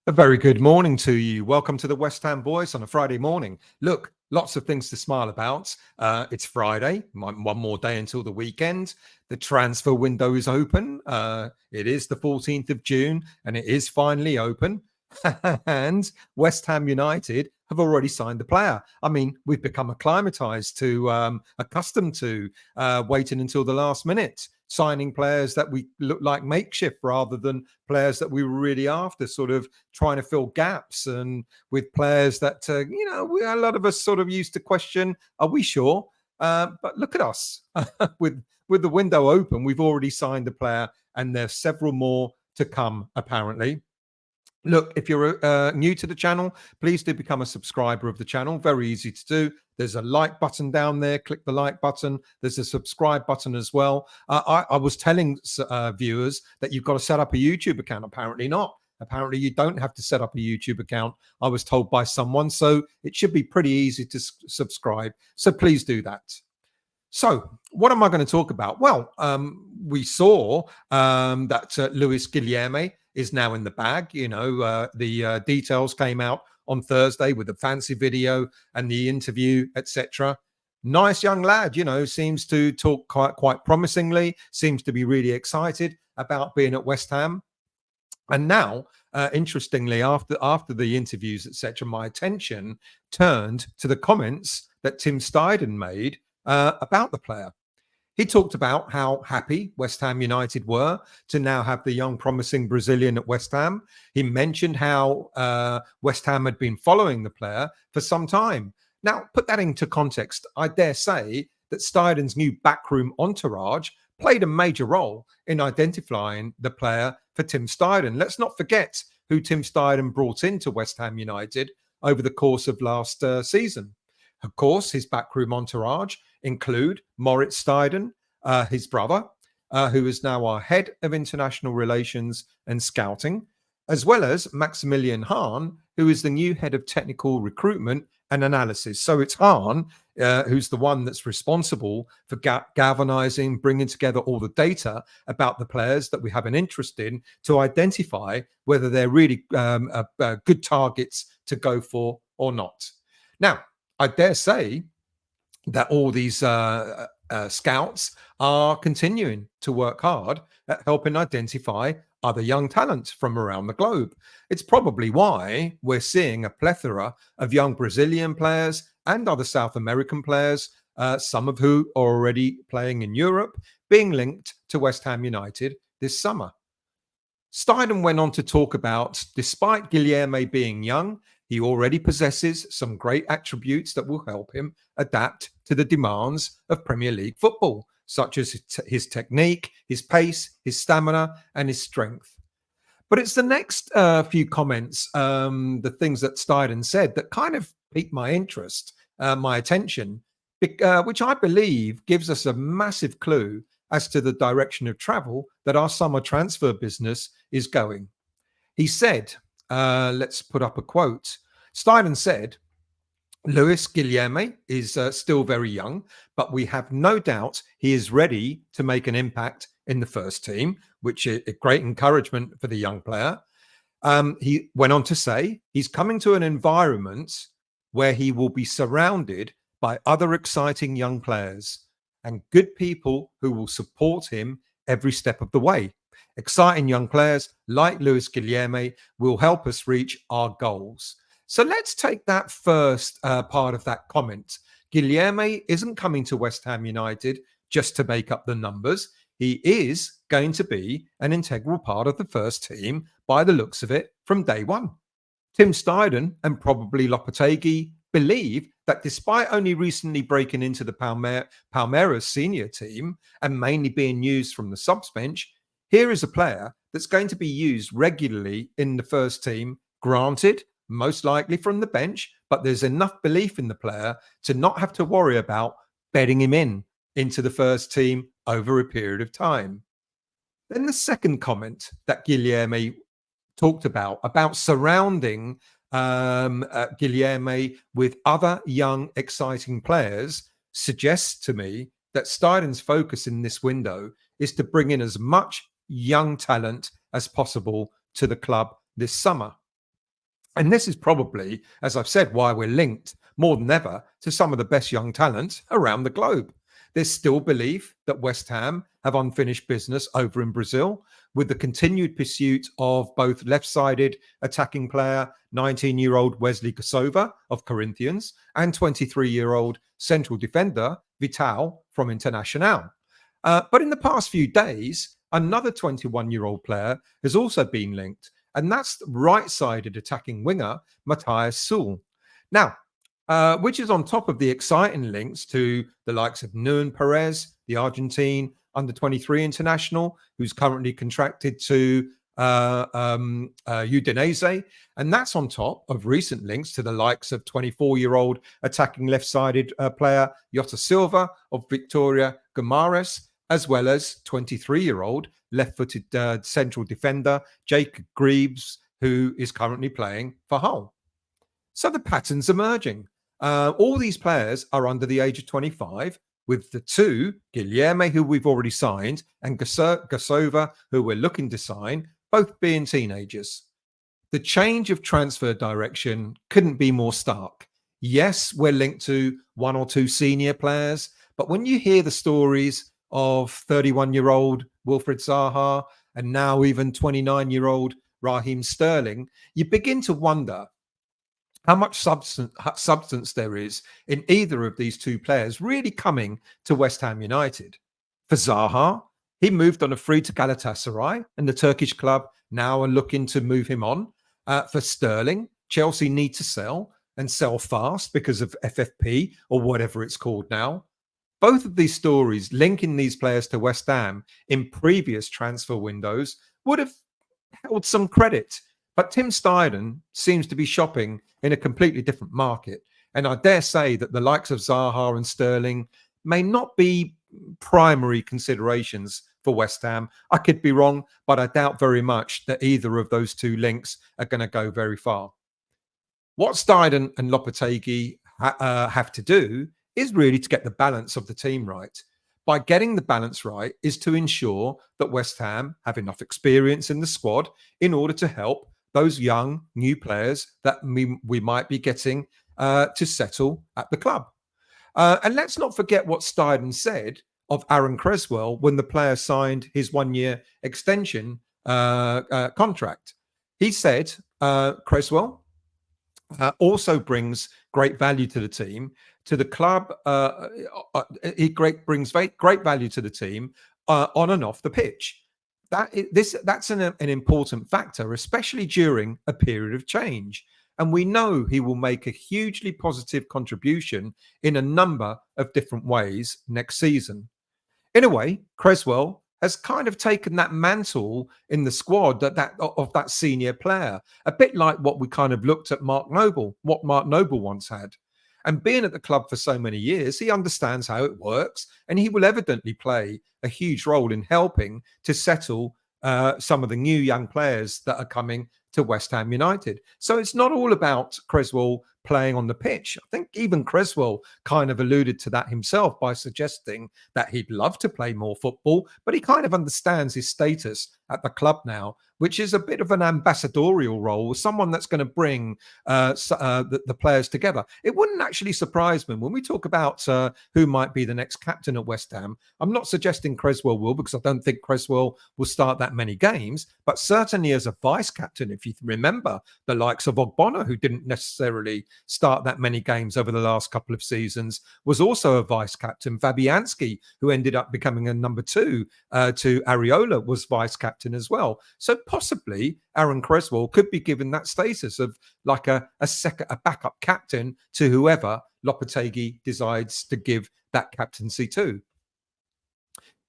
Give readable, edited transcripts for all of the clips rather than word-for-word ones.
A very good morning to you. Welcome to the West Ham Voice on a Friday morning. Look, lots of things to smile about. It's Friday, one more day until the weekend. The transfer window is open. It is the 14th of June and it is finally open. And West Ham United have already signed the player. I mean, we've become acclimatized to, accustomed to waiting until the last minute, signing players that we look like makeshift rather than players that we were really after, sort of trying to fill gaps, and with players that a lot of us sort of used to question, are we sure? But look at us with the window open, we've already signed a player, and there's several more to come apparently. Look, if you're new to the channel, please do become a subscriber of the channel. Very easy to do. There's a like button down there. Click the like button. There's a subscribe button as well. I was telling viewers that you've got to set up a YouTube account. Apparently not. Apparently you don't have to set up a YouTube account. I was told by someone. So it should be pretty easy to subscribe. So please do that. So what am I going to talk about? Well, we saw that Lis Gile is now in the bag. The details came out on Thursday with the fancy video and the interview, etc. Nice young lad, seems to talk quite promisingly, seems to be really excited about being at West Ham. And now, interestingly, after the interviews, etc., my attention turned to the comments that Tim Steidten made about the player. He talked about how happy West Ham United were to now have the young, promising Brazilian at West Ham. He mentioned how West Ham had been following the player for some time. Now, put that into context, I dare say that Steidten's new backroom entourage played a major role in identifying the player for Tim Steidten. Let's not forget who Tim Steidten brought into West Ham United over the course of last season. Of course, his backroom entourage include Moritz Steidten, his brother, who is now our head of international relations and scouting, as well as Maximilian Hahn, who is the new head of technical recruitment and analysis. So it's Hahn who's the one that's responsible for galvanizing, bringing together all the data about the players that we have an interest in to identify whether they're really good targets to go for or not. Now, I dare say that all these scouts are continuing to work hard at helping identify other young talent from around the globe. It's probably why we're seeing a plethora of young Brazilian players and other South American players, some of who are already playing in Europe, being linked to West Ham United this summer. Steidten went on to talk about, despite Guilherme being young, he already possesses some great attributes that will help him adapt to the demands of Premier League football, such as his technique, his pace, his stamina, and his strength. But it's the next few comments, the things that Steidten said, that kind of piqued my interest, my attention, which I believe gives us a massive clue as to the direction of travel that our summer transfer business is going. He said, let's put up a quote. Steidten said, Lis Gile is still very young, but we have no doubt he is ready to make an impact in the first team, which is a great encouragement for the young player. He went on to say he's coming to an environment where he will be surrounded by other exciting young players and good people who will support him every step of the way. Exciting young players like Lis Gile will help us reach our goals. So let's take that first part of that comment. Guilherme isn't coming to West Ham United just to make up the numbers. He is going to be an integral part of the first team by the looks of it from day one. Tim Steidten and probably Lopetegui believe that despite only recently breaking into the Palmeiras senior team and mainly being used from the subs bench, here is a player that's going to be used regularly in the first team, granted, most likely from the bench, but there's enough belief in the player to not have to worry about bedding him into the first team over a period of time. Then the second comment that Guilherme talked about surrounding Guilherme with other young, exciting players suggests to me that Steidten's focus in this window is to bring in as much young talent as possible to the club this summer. And this is probably, as I've said, why we're linked more than ever to some of the best young talent around the globe. There's still belief that West Ham have unfinished business over in Brazil with the continued pursuit of both left sided attacking player 19-year-old Wesley Kosova of Corinthians and 23-year-old central defender Vital from Internacional. But in the past few days, another 21-year-old player has also been linked, and that's the right-sided attacking winger Mattias Soule. Now, which is on top of the exciting links to the likes of Nehuen Perez, the Argentine under-23 international, who's currently contracted to Udinese. And that's on top of recent links to the likes of 24-year-old attacking left-sided player Jota Silva of Victoria Guimarães, as well as 23-year-old left-footed central defender Jacob Greaves, who is currently playing for Hull. So the pattern's emerging. All these players are under the age of 25, with the two, Guilherme, who we've already signed, and Kosova, who we're looking to sign, both being teenagers. The change of transfer direction couldn't be more stark. Yes, we're linked to one or two senior players, but when you hear the stories of 31-year-old Wilfried Zaha and now even 29-year-old Raheem Sterling, you begin to wonder how much substance there is in either of these two players really coming to West Ham United. For Zaha, he moved on a free to Galatasaray, and the Turkish club now are looking to move him on. For Sterling, Chelsea need to sell and sell fast because of FFP or whatever it's called now. Both of these stories linking these players to West Ham in previous transfer windows would have held some credit. But Tim Steidten seems to be shopping in a completely different market. And I dare say that the likes of Zaha and Sterling may not be primary considerations for West Ham. I could be wrong, but I doubt very much that either of those two links are going to go very far. What Steidten and Lopetegui have to do is really to get the balance of the team right. By getting the balance right is to ensure that West Ham have enough experience in the squad in order to help those young new players that we might be getting to settle at the club. And let's not forget what Steidten said of Aaron Cresswell when the player signed his one-year extension contract. He said Cresswell also brings great value to the team, to the club. He brings great value to the team on and off the pitch. That's an important factor, especially during a period of change. And we know he will make a hugely positive contribution in a number of different ways next season. In a way, Cresswell has kind of taken that mantle in the squad of that senior player, a bit like what we kind of looked at what Mark Noble once had. And being at the club for so many years, he understands how it works, and he will evidently play a huge role in helping to settle some of the new young players that are coming to West Ham United. So it's not all about Cresswell playing on the pitch. I think even Cresswell kind of alluded to that himself by suggesting that he'd love to play more football, but he kind of understands his status at the club now, which is a bit of an ambassadorial role, someone that's going to bring the players together. It wouldn't actually surprise me when we talk about who might be the next captain at West Ham. I'm not suggesting Cresswell will, because I don't think Cresswell will start that many games, but certainly as a vice captain, if you remember the likes of Ogbonna, who didn't necessarily start that many games over the last couple of seasons, was also a vice captain. Fabianski, who ended up becoming a number 2 to Areola, was vice captain as well. So possibly Aaron Cresswell could be given that status of like a backup captain to whoever Lopetegui decides to give that captaincy to.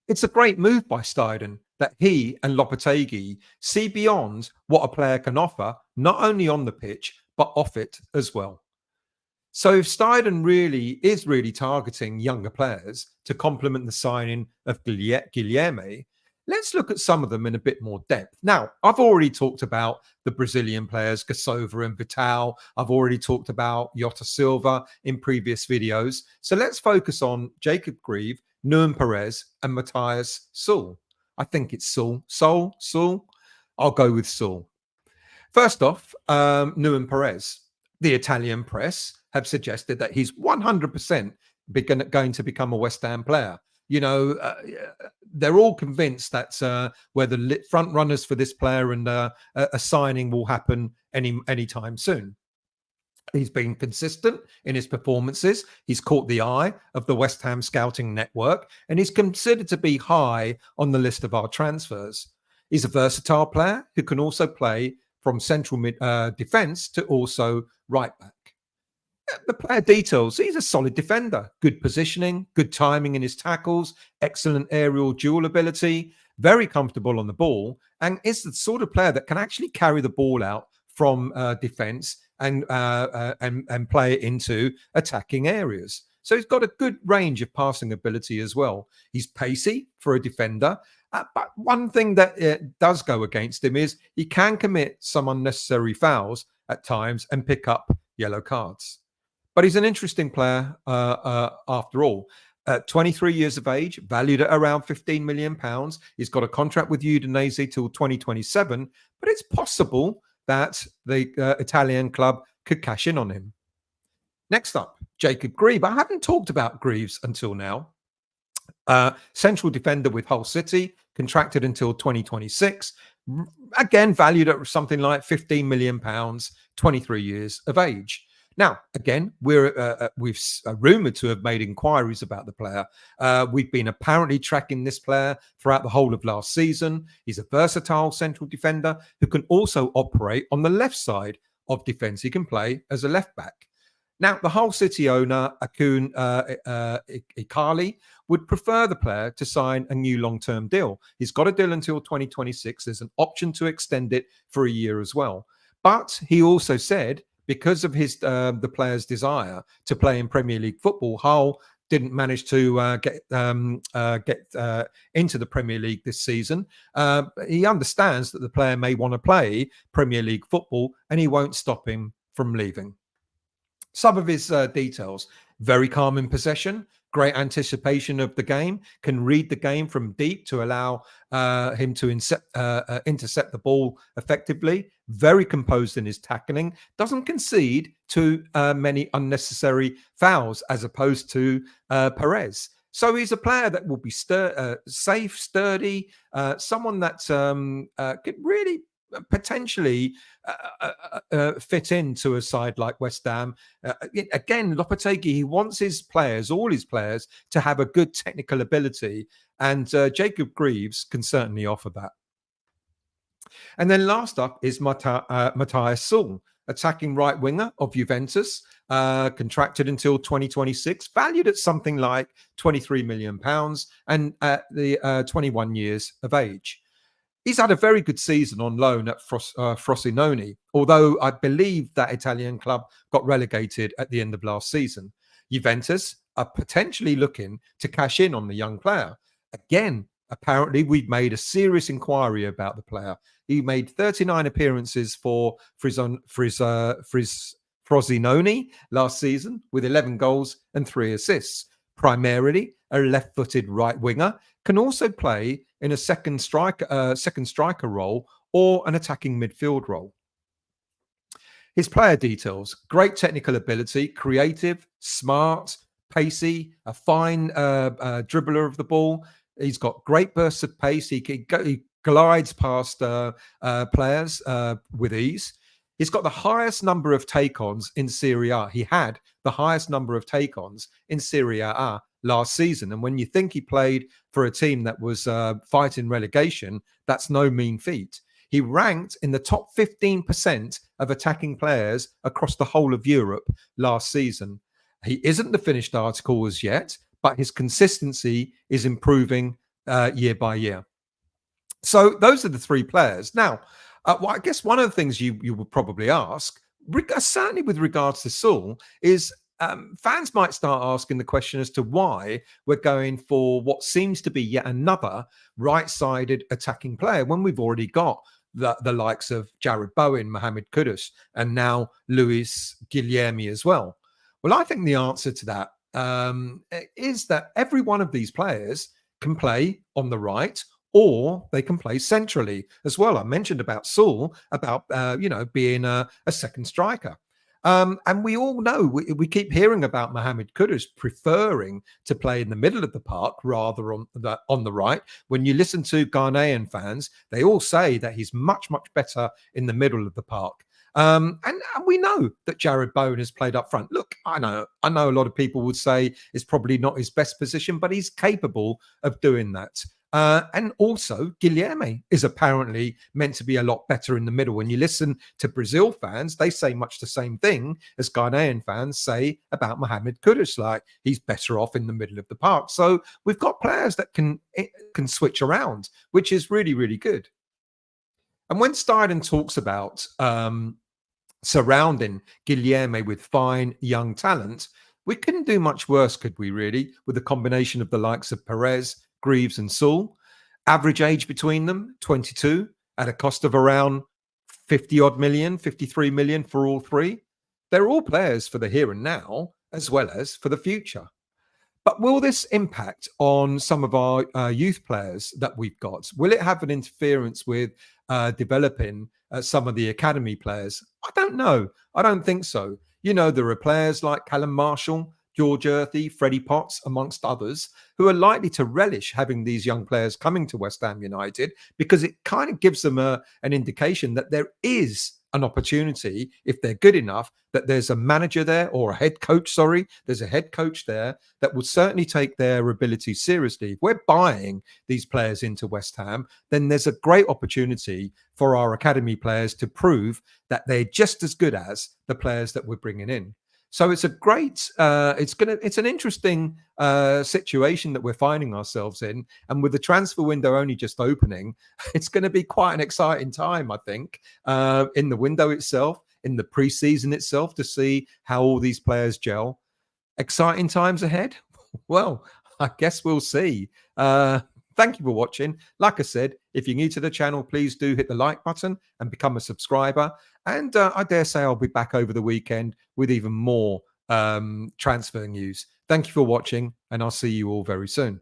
It's a great move by Steidten that he and Lopetegui see beyond what a player can offer, not only on the pitch, but off it as well. So if Steidten is really targeting younger players to complement the signing of Guilherme, let's look at some of them in a bit more depth. Now, I've already talked about the Brazilian players, Kosova and Vital. I've already talked about Jota Silva in previous videos. So let's focus on Jacob Greaves, Nehuen Perez, and Mattias Soule. I think it's Soule. Soule? I'll go with Soule. First off, Nehuen Perez. The Italian press have suggested that he's 100% going to become a West Ham player. You know, they're all convinced that we're the front runners for this player, and a signing will happen anytime soon. He's been consistent in his performances. He's caught the eye of the West Ham scouting network, and he's considered to be high on the list of our transfers. He's a versatile player who can also play from central defence to also right back. The player details: he's a solid defender, good positioning, good timing in his tackles, excellent aerial duel ability, very comfortable on the ball, and is the sort of player that can actually carry the ball out from defence and play it into attacking areas. So he's got a good range of passing ability as well. He's pacey for a defender. But one thing that does go against him is he can commit some unnecessary fouls at times and pick up yellow cards. But he's an interesting player after all. 23 years of age, valued at around £15 million. He's got a contract with Udinese till 2027, but it's possible that the Italian club could cash in on him. Next up, Jacob Greaves. I haven't talked about Greaves until now. Central defender with Hull City, contracted until 2026. Again, valued at something like £15 million, 23 years of age. Now, again, we've rumoured to have made inquiries about the player. We've been apparently tracking this player throughout the whole of last season. He's a versatile central defender who can also operate on the left side of defence. He can play as a left back. Now, the Hull City owner, Akun Ikali, would prefer the player to sign a new long-term deal. He's got a deal until 2026. There's an option to extend it for a year as well. But he also said, because of his the player's desire to play in Premier League football, Hull didn't manage to get into the Premier League this season. He understands that the player may want to play Premier League football, and he won't stop him from leaving. Some of his details: very calm in possession, great anticipation of the game, can read the game from deep to allow him to intercept the ball effectively, very composed in his tackling, doesn't concede to many unnecessary fouls as opposed to Perez. So he's a player that will be safe, sturdy, someone that could really potentially fit into a side like West Ham. Again, Lopetegui, he wants his players, all his players, to have a good technical ability, and Jacob Greaves can certainly offer that. And then last up is Mattias Soule, attacking right winger of Juventus, contracted until 2026, valued at something like £23 million, and at the 21 years of age. He's had a very good season on loan at Frosinone, although I believe that Italian club got relegated at the end of last season. Juventus are potentially looking to cash in on the young player. Again, apparently we've made a serious inquiry about the player. He made 39 appearances for Frosinone last season with 11 goals and 3 assists. Primarily a left-footed right winger, can also play in a second striker role or an attacking midfield role. His player details: great technical ability, creative, smart, pacey, a fine dribbler of the ball. He's got great bursts of pace. He glides past players with ease. He's got the highest number of take-ons in Serie A. He had the highest number of take-ons in Serie A last season. And when you think he played for a team that was fighting relegation, that's no mean feat. He ranked in the top 15% of attacking players across the whole of Europe last season. He isn't the finished article as yet, but his consistency is improving year by year. So those are the three players. Now, well, I guess one of the things you would probably ask, certainly with regards to Soule, is fans might start asking the question as to why we're going for what seems to be yet another right-sided attacking player when we've already got the likes of Jared Bowen, Mohamed Kudus, and now Lis Gile as well. Well, I think the answer to that is that every one of these players can play on the right or they can play centrally as well. I mentioned about Soule, about being a second striker. And we all know, we keep hearing about Mohamed Kudus preferring to play in the middle of the park rather on the right. When you listen to Ghanaian fans, they all say that he's much, much better in the middle of the park. And we know that Jared Bowen has played up front. Look, I know a lot of people would say it's probably not his best position, but he's capable of doing that. And also, Guilherme is apparently meant to be a lot better in the middle. When you listen to Brazil fans, they say much the same thing as Ghanaian fans say about Mohamed Kudus, like he's better off in the middle of the park. So we've got players that can switch around, which is really, really good. And when Steidten talks about surrounding Guilherme with fine young talent, we couldn't do much worse, could we, really, with a combination of the likes of Perez, Greaves, and Soule. Average age between them, 22, at a cost of around 50 odd million, 53 million for all three. They're all players for the here and now, as well as for the future. But will this impact on some of our youth players that we've got? Will it have an interference with developing some of the academy players? I don't know. I don't think so. There are players like Callum Marshall, George Earthy, Freddie Potts, amongst others, who are likely to relish having these young players coming to West Ham United, because it kind of gives them an indication that there is an opportunity, if they're good enough, that there's a manager there, or a head coach, there's a head coach there that will certainly take their ability seriously. If we're buying these players into West Ham, then there's a great opportunity for our academy players to prove that they're just as good as the players that we're bringing in. So it's a great, it's an interesting situation that we're finding ourselves in. And with the transfer window only just opening, it's going to be quite an exciting time, I think, in the window itself, in the preseason itself, to see how all these players gel. Exciting times ahead? Well, I guess we'll see. Thank you for watching. Like I said, if you're new to the channel, please do hit the like button and become a subscriber. And I dare say I'll be back over the weekend with even more transfer news. Thank you for watching, and I'll see you all very soon.